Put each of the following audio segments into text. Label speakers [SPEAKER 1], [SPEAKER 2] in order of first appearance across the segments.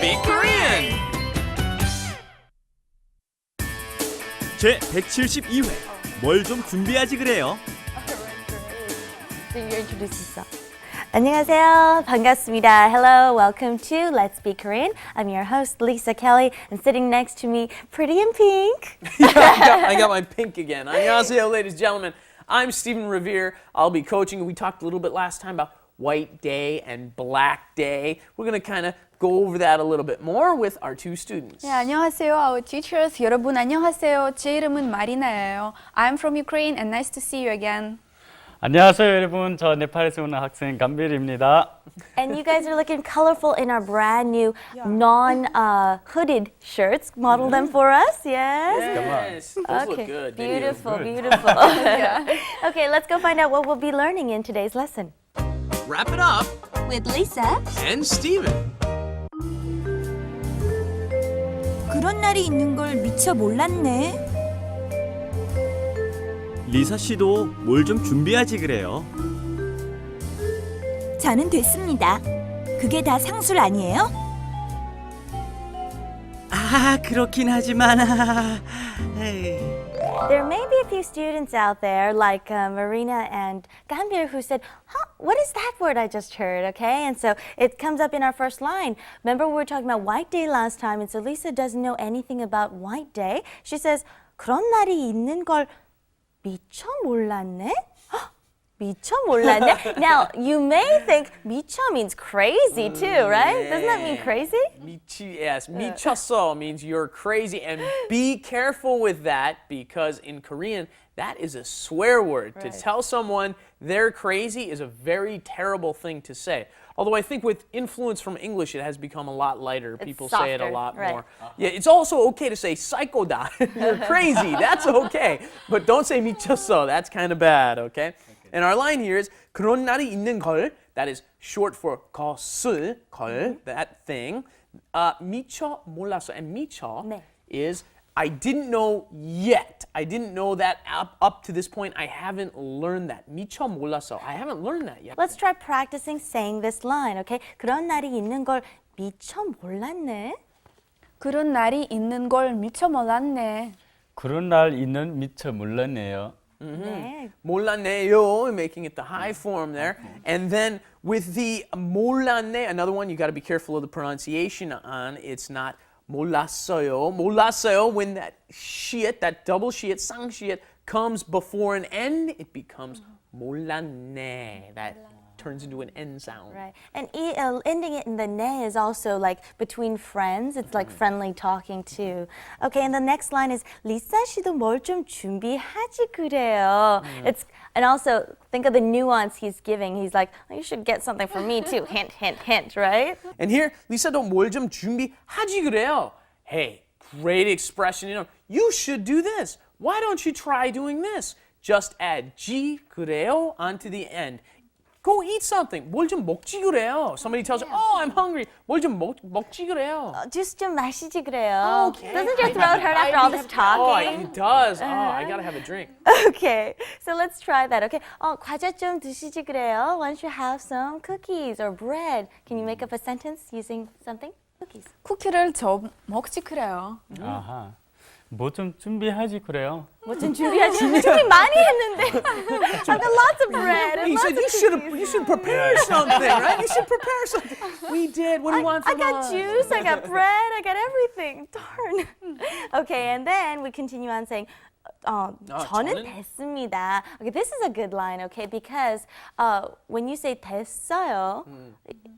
[SPEAKER 1] Speak Korean!
[SPEAKER 2] 제 172회 뭘 좀 준비하지 그래요.
[SPEAKER 3] So you introduce yourself. 안녕하세요. 반갑습니다. Hello, welcome to Let's Speak Korean. I'm your host, Lisa Kelly, and sitting next to me, pretty in pink.
[SPEAKER 1] I got my pink again. 안녕하세요, ladies and gentlemen. I'm Stephen Revere. I'll be coaching. We talked a little bit last time about White Day and Black Day. We're going to kind of go over that a little bit more with our two students.
[SPEAKER 4] 네, 안녕하세요, our teachers. 여러분 안녕하세요. 제 이름은 마리나예요. I'm from Ukraine and nice to see you again.
[SPEAKER 5] 안녕하세요 여러분. 저 네팔에서 오는 학생 감빌입니다.
[SPEAKER 3] And you guys are looking colorful in our brand new non-hooded shirts. Model them for us, yes?
[SPEAKER 1] Yes, those look good. They do.
[SPEAKER 3] Beautiful, beautiful. Okay, let's go find out what we'll be learning in today's lesson.
[SPEAKER 1] Wrap it up
[SPEAKER 3] With Lisa.
[SPEAKER 1] and Steven.
[SPEAKER 6] 그런 날이 있는 걸 미처 몰랐네.
[SPEAKER 2] 리사 씨도 뭘 좀 준비하지 그래요.
[SPEAKER 6] 저는 됐습니다. 그게 다 상술 아니에요?
[SPEAKER 2] 아, 그렇긴 하지만
[SPEAKER 3] There may be a few students out there like Marina and Gambir who said, huh, what is that word I just heard, okay? And so it comes up in our first line. Remember we were talking about White Day last time, and so Lisa doesn't know anything about White Day. She says, 그런 날이 있는 걸 미처 몰랐네? 헉, 미처 몰랐네? Now, you may think 미처 means crazy too, right? Doesn't that mean crazy?
[SPEAKER 1] Yes, 미쳤어 means you're crazy, and be careful with that because in Korean that is a swear word. To tell someone they're crazy is a very terrible thing to say. Although I think with influence from English it has become a lot lighter. People say it a
[SPEAKER 3] softer,
[SPEAKER 1] lot
[SPEAKER 3] right.
[SPEAKER 1] more. Yeah, it's also okay to say psychoda. You're crazy. That's okay. But don't say 미쳤어. That's kind of bad, okay? And our line here is 그런 날이 있는 걸. That is short for 것을, 걸, that thing. 미처 몰랐어. And 미처
[SPEAKER 3] 네.
[SPEAKER 1] is I didn't know yet. I didn't know that up to this point. I haven't learned that. 미처 몰랐어. I haven't learned that yet.
[SPEAKER 3] Let's try practicing saying this line, okay? 그런 날이 있는 걸 미처 몰랐네.
[SPEAKER 4] 그런 날이 있는 걸 미처 몰랐네.
[SPEAKER 5] 그런 날 있는 미처 몰랐네요.
[SPEAKER 3] 네.
[SPEAKER 1] 몰랐네요, making it the high form there. And then with the 몰랐네, another one you got to be careful of the pronunciation on. It's not 몰랐어요. 몰랐어요, when that 시읒, that double 시읒, 쌍시읒 comes before an N, it becomes 몰랐네. That turns into an N sound.
[SPEAKER 3] Right. And ending it in the ne is also like between friends. It's like friendly talking too. Okay, and the next line is 리사 씨도 뭘 좀 준비하지 그래요. And also think of the nuance he's giving. He's like, oh, you should get something for me too. Hint, hint, hint, right?
[SPEAKER 1] And here, 리사도 뭘 좀 준비하지 그래요. Hey, great expression. You should do this. Why don't you try doing this? Just add 지 그래요 onto the end. Go eat something. 뭘 좀 먹지 그래요. Somebody tells you, oh, I'm hungry. 뭘 좀 먹지 그래요.
[SPEAKER 3] 주스 좀 마시지 그래요.
[SPEAKER 1] Okay.
[SPEAKER 3] Doesn't your throat hurt after all this talking?
[SPEAKER 1] Oh, it does. Oh, I gotta have a drink.
[SPEAKER 3] Okay, so let's try that. Okay, 과자 좀 드시지 그래요. Why don't you have some cookies or bread? Can you make up a sentence using something? Cookies.
[SPEAKER 4] 쿠키를 좀 먹지 그래요.
[SPEAKER 5] 아하. 뭐 좀 준비하지 그래요.
[SPEAKER 3] 뭐 좀 준비하지? 준비 많이 했는데. I've got lots of bread and
[SPEAKER 1] He
[SPEAKER 3] lots
[SPEAKER 1] said
[SPEAKER 3] of
[SPEAKER 1] you should prepare something, right? You should prepare something. We did. What do you want
[SPEAKER 3] I
[SPEAKER 1] from
[SPEAKER 3] got
[SPEAKER 1] us?
[SPEAKER 3] juice, I got bread, I got everything. Darn. Okay, and then we continue on saying, 저는
[SPEAKER 1] 저는?
[SPEAKER 3] 됐습니다. Okay, this is a good line, okay? Because when you say 됐어요,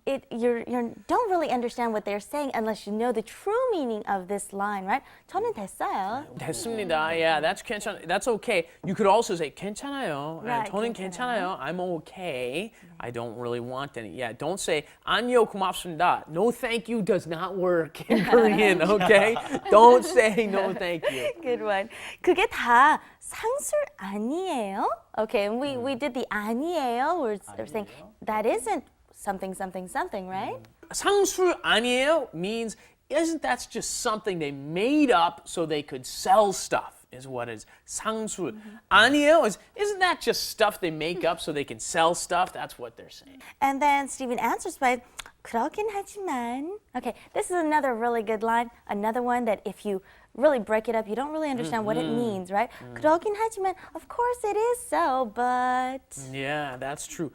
[SPEAKER 3] you don't really understand what they're saying unless you know the true meaning of this line, right? 저는 됐어요.
[SPEAKER 1] 됐습니다. Yeah, that's okay. You could also say 괜찮아요.
[SPEAKER 3] Right,
[SPEAKER 1] 저는 괜찮아요. I'm okay. I don't really want any. Yeah, don't say 아니요 고맙습니다. No thank you does not work in Korean, okay? Don't say no thank you.
[SPEAKER 3] Good one. 그게 다 상술 아니에요? Okay, and we did the 아니에요. We're saying that isn't something, something, something, right?
[SPEAKER 1] 상술 아니에요 means isn't that just something they made up so they could sell stuff? is what is 상술. 아니에요 isn't that just stuff they make up so they can sell stuff? That's what they're saying.
[SPEAKER 3] And then Stephen answers by 그렇긴 하지만. Okay, this is another really good line. Another one that if you really break it up, you don't really understand what it means, right? 그렇긴 하지만, of course it is so, but.
[SPEAKER 1] Yeah, that's true.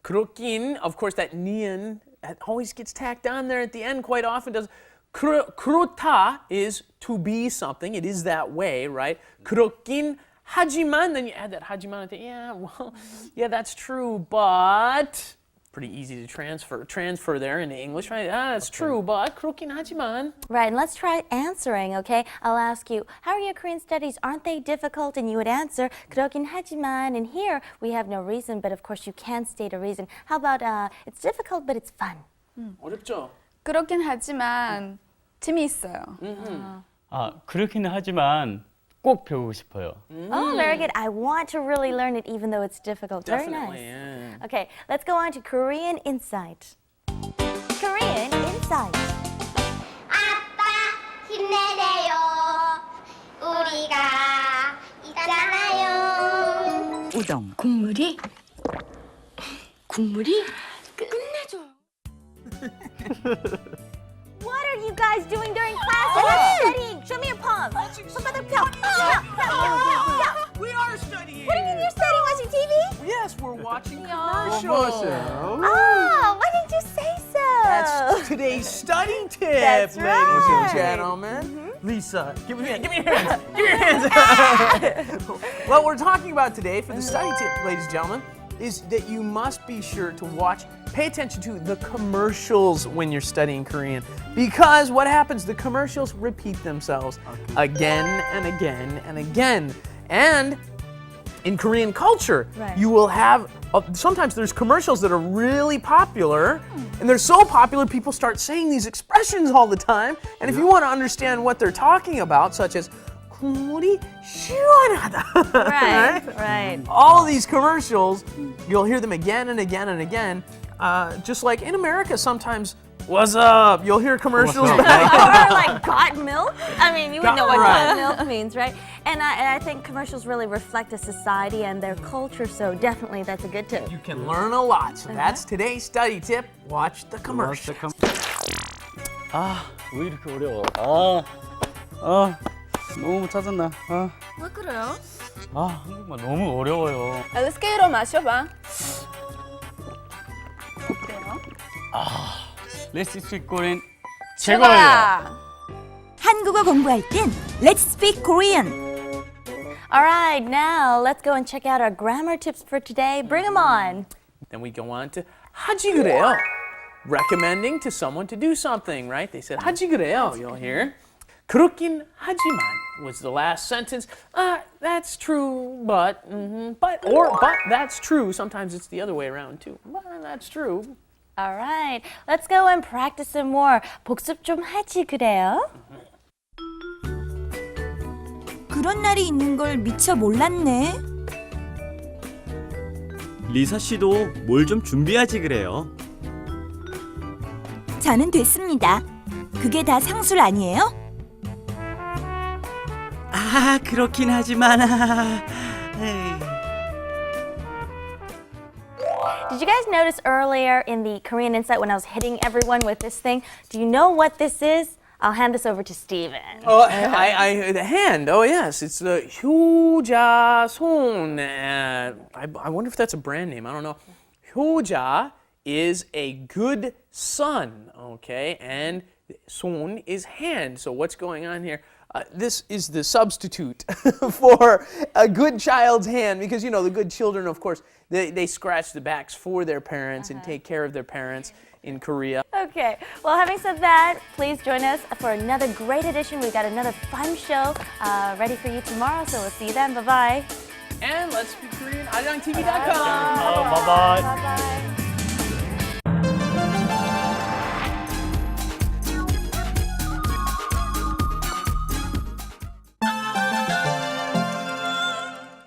[SPEAKER 1] 그렇긴, of course, that 니은 always gets tacked on there at the end quite often. Does 그렇다 is to be something. It is that way, right? 그렇긴 하지만, then you add that 하지만. Yeah, well, yeah, that's true, but. Pretty easy to transfer there into English, right? That's true, but 그렇긴 하지만.
[SPEAKER 3] Right, and let's try answering, okay? I'll ask you, how are your Korean studies? Aren't they difficult? And you would answer, 그렇긴 하지만. And here, we have no reason, but of course you can state a reason. How about, it's difficult, but it's fun?
[SPEAKER 1] 어렵죠?
[SPEAKER 4] 그렇긴 하지만 재미있어요.
[SPEAKER 5] 아, 그렇기는 하지만 꼭 배우고 싶어요.
[SPEAKER 3] Oh, very good. I want to really learn it even though it's difficult. Very
[SPEAKER 1] Definitely,
[SPEAKER 3] nice.
[SPEAKER 1] yeah.
[SPEAKER 3] Okay, let's go on to Korean Insight. Korean Insight.
[SPEAKER 7] 아빠 힘내세요. 우리가 있잖아요.
[SPEAKER 6] 우동. 국물이 끝내줘.
[SPEAKER 3] What are you guys doing during class? You're not studying. Show me your palms. 손바닥 펴.
[SPEAKER 1] We are studying.
[SPEAKER 3] What do you mean you're studying? Watching TV?
[SPEAKER 1] Yes, we're watching commercials.
[SPEAKER 3] Oh, why didn't you say so?
[SPEAKER 1] That's today's study tip,
[SPEAKER 3] That's
[SPEAKER 1] ladies
[SPEAKER 3] right.
[SPEAKER 1] and gentlemen. Lisa, give me your hands. Give me your hands. What we're talking about today for the study tip, ladies and gentlemen, is that you must be sure to pay attention to the commercials when you're studying Korean. Because what happens, the commercials repeat themselves again and again and again. And in Korean culture,
[SPEAKER 3] Right.
[SPEAKER 1] you will have, sometimes there's commercials that are really popular, and they're so popular people start saying these expressions all the time. And if you want to understand what they're talking about, such as 국물이 시원하다,
[SPEAKER 3] Right.
[SPEAKER 1] all of these commercials, you'll hear them again and again and again. Just like in America, sometimes, what's up? You'll hear commercials.
[SPEAKER 3] Or like got milk. I mean, you would know what
[SPEAKER 1] Right.
[SPEAKER 3] got milk means, right? And I think commercials really reflect a society and their culture, so definitely that's a good tip.
[SPEAKER 1] You can learn a lot. So that's today's study tip. Watch the commercial.
[SPEAKER 5] 아, 왜 이렇게 어려워? 너무 짜증나.
[SPEAKER 6] 왜 그래요?
[SPEAKER 5] 한국말 너무 어려워요.
[SPEAKER 4] LSK로 마셔봐. 어때요?
[SPEAKER 5] Let's speak Korean 최고예요.
[SPEAKER 4] 최고야.
[SPEAKER 6] 한국어 공부할 땐 Let's Speak Korean.
[SPEAKER 3] All right, now let's go and check out our grammar tips for today. Bring them on.
[SPEAKER 1] Then we go on to 하지 그래요. Recommending to someone to do something, right? They said 하지 그래요. You'll hear. 그렇긴 하지만 was the last sentence. That's true, but that's true. Sometimes it's the other way around too. But that's true.
[SPEAKER 3] All right, let's go and practice some more. 복습 좀 하지 그래요?
[SPEAKER 6] 그런 날이 있는 걸 미처 몰랐네.
[SPEAKER 2] 리사 씨도 뭘 좀 준비하지 그래요.
[SPEAKER 6] 저는 됐습니다. 그게 다 상술 아니에요?
[SPEAKER 2] 아, 그렇긴 하지만.
[SPEAKER 3] Did you guys notice earlier in the Korean Insight when I was hitting everyone with this thing? Do you know what this is? I'll hand this over to Steven.
[SPEAKER 1] Oh, the hand. Oh, yes. It's the 효자손. I wonder if that's a brand name. I don't know. 효자 is a good son, okay? And 손 is hand. So what's going on here? This is the substitute for a good child's hand because, you know, the good children, of course, they scratch the backs for their parents and take care of their parents in Korea.
[SPEAKER 3] Okay, well, having said that, please join us for another great edition. We've got another fun show ready for you tomorrow, so we'll see you then. Bye-bye.
[SPEAKER 1] And let's speak Korean. ArirangTV.com.
[SPEAKER 5] bye-bye.
[SPEAKER 3] Bye-bye.